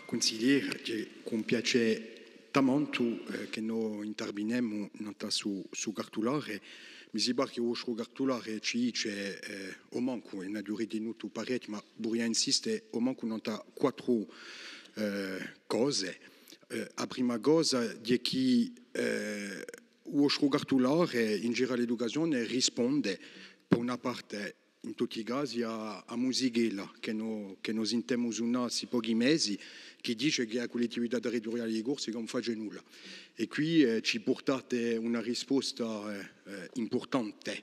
Consigliere, che con piacere tanto che noi interveniamo su cartolare, mi sembra che lo cartolare c'è o manco, in durata di minuto parecchio, ma vorrei insistere, o manco non ha quattro cose. La prima cosa è che lo cartolare in generale l'educazione risponde per una parte in tutti i casi a Musighella che noi sentiamo un'assi pochi mesi che dice che la collettività territoriale di Corsica non fa nulla e qui ci portate una risposta importante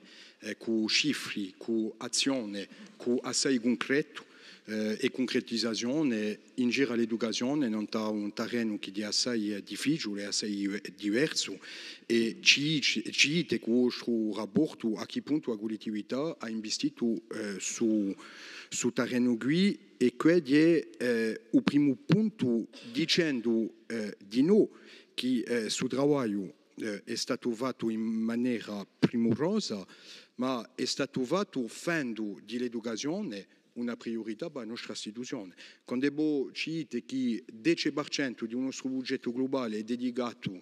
con cifre, con azione, con assai concreto e concretizzazione in giro all'educazione non ha un terreno che è assai difficile, assai diverso e ci che questo rapporto a che punto la collettività ha investito su terreno qui e quello è il primo punto dicendo di no che sul lavoro è stato fatto in maniera primorosa ma è stato fatto facendo dell'educazione una priorità per la nostra istituzione. Quando voi dite che il 10% di nostro budget globale è dedicato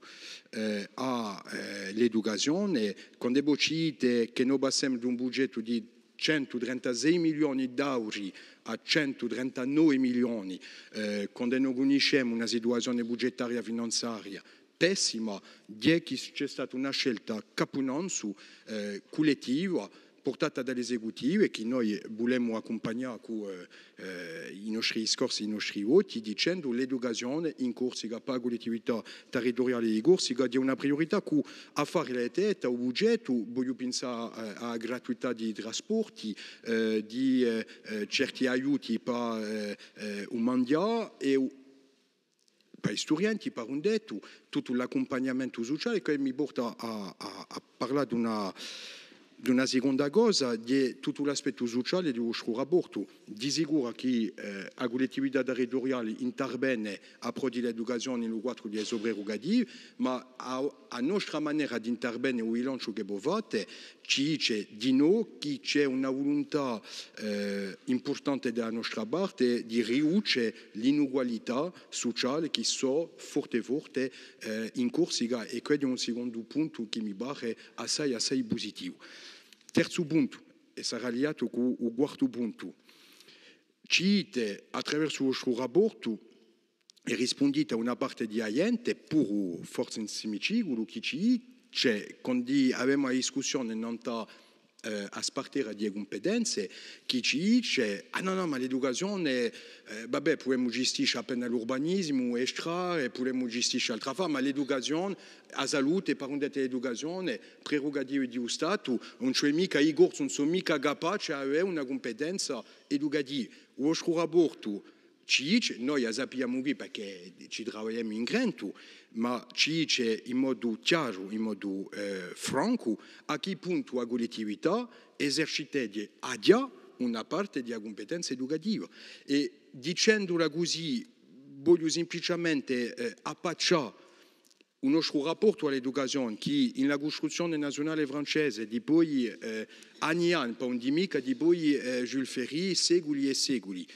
all'educazione, quando voi dite che noi passiamo da un budget di 136 milioni di euro a 139 milioni, quando noi conosciamo una situazione budgetaria finanziaria pessima, è che c'è stata una scelta caponanza collettiva portata dall'esecutivo e che noi vogliamo accompagnare con i nostri discorsi, i nostri voti, dicendo che l'educazione in Corsica per la collettività territoriale di Corsica è una priorità che a fare la testa, il budget, voglio pensare alla gratuità di trasporti, di certi aiuti per un mangiare e per gli studenti, per un detto, tutto l'accompagnamento sociale che mi porta a parlare di una seconda cosa, di tutto l'aspetto sociale di questo rapporto. Di sicuro che la collettività territoriale interviene a pro dell'educazione in quattro di prerogative, ma a nostra maniera di intervenire nel bilancio che voi fate, ci dice di no che c'è una volontà importante dalla nostra parte di ridurre l'inugualità sociale che so forte in Corsica e questo è un secondo punto che mi pare assai positivo. Terzo punto, e sarà legato con il quarto punto, ci dite attraverso il vostro rapporto e rispondete a una parte di gente, pur forse insieme che ci c'è, quando abbiamo la discussione non a spartire di competenze, chi ci dice, no, ma l'educazione, vabbè, possiamo gestire appena l'urbanismo, extra, e possiamo gestire altra cosa, ma l'educazione, la salute, per un detto l'educazione, prerogative di Stato, non c'è mica, i corsi non sono mica capaci di avere una competenza educativa. Il vostro rapporto ci dice, noi sappiamo qui perché ci lavoriamo in grande, ma ci dice in modo chiaro, in modo franco, a che punto la collettività esercita una parte della competenza educativa. E dicendola così, voglio semplicemente appacciare il nostro rapporto all'educazione che in la costruzione nazionale francese di poi anni per un mica di poi Jules Ferry secoli e secoli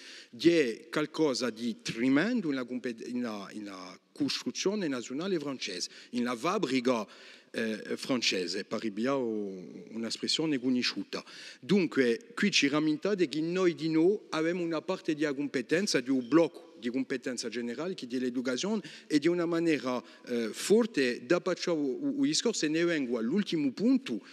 è qualcosa di tremendo in la costruzione nazionale francese, in la fabbrica francese, per ripiare un'espressione conosciuta. Dunque, qui ci rammentate che noi di noi abbiamo una parte di competenza di un blocco di competenza generale che è l'educazione e di una maniera forte da passare il discorso e ne vengo all'ultimo punto,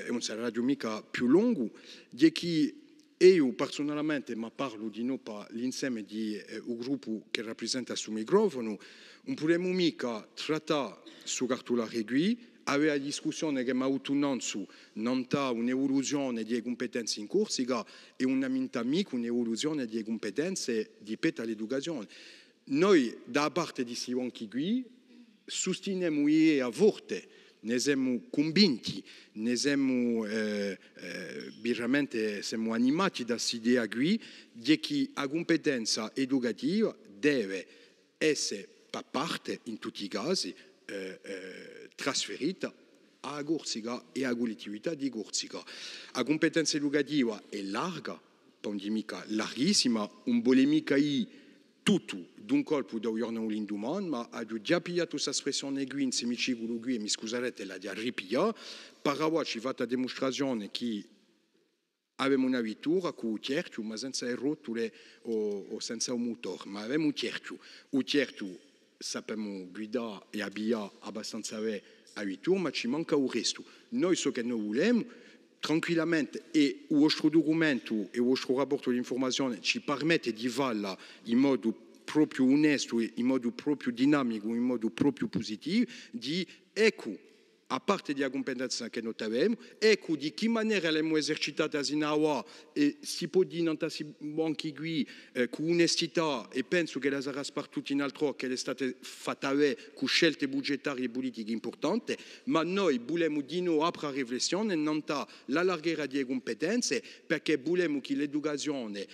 non sarà mica più lungo, di che io personalmente, ma parlo di noi per l'insieme di un gruppo che rappresenta sul microfono, non possiamo mica trattare su cartolare qui, avere la discussione che mi ha avuto non ha un'evoluzione di competenze in Corsica e una mica un'evoluzione di competenze di petta all'educazione. Noi, da parte di Sivanchi qui, sosteniamo a forte, ne siamo convinti, ne siamo veramente siamo animati da questa idea qui, di che la competenza educativa deve essere per parte, in tutti i casi, trasferita a Corsica e a collettività di Corsica. La competenza educativa è larga, non è mica larghissima, un vuole mica tutto d'un colpo da giorno all'indomani, ma ha già pigliato questa espressione qui, se mi ci qui e mi scusate, l'ha già ripia, per ci fatta dimostrazione che avevamo una vettura con un cerchio, ma senza rotture o senza un motore, ma avevamo un cerchio sappiamo guidare e abbiare abbastanza bene la vettura, ma ci manca il resto. Noi so che noi vogliamo, tranquillamente, e il vostro documento e il vostro rapporto di informazione ci permette di farla in modo proprio onesto, in modo proprio dinamico, in modo proprio positivo, di ecco, a parte di competenza che noi abbiamo, ecco di che maniera l'abbiamo esercitata in Aua e si può dire anche qui con onestità e penso che la sarà spartuta in altro che è stata fatta con scelte budgetarie e politiche importanti, ma noi vogliamo di nuovo aprire la riflessione non la larghera di competenze perché vogliamo che l'educazione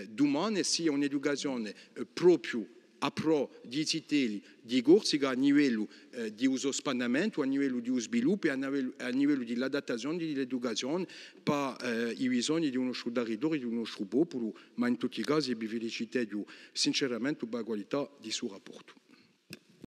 domani sia un'educazione proprio a pro di zitelli di Corsica a livello di uso spandamento, a livello di sviluppo e a livello di adattazione dell'educazione per i bisogni di uno territorio, di uno popolo, ma in tutti i casi vi felicito sinceramente per la qualità di suo rapporto.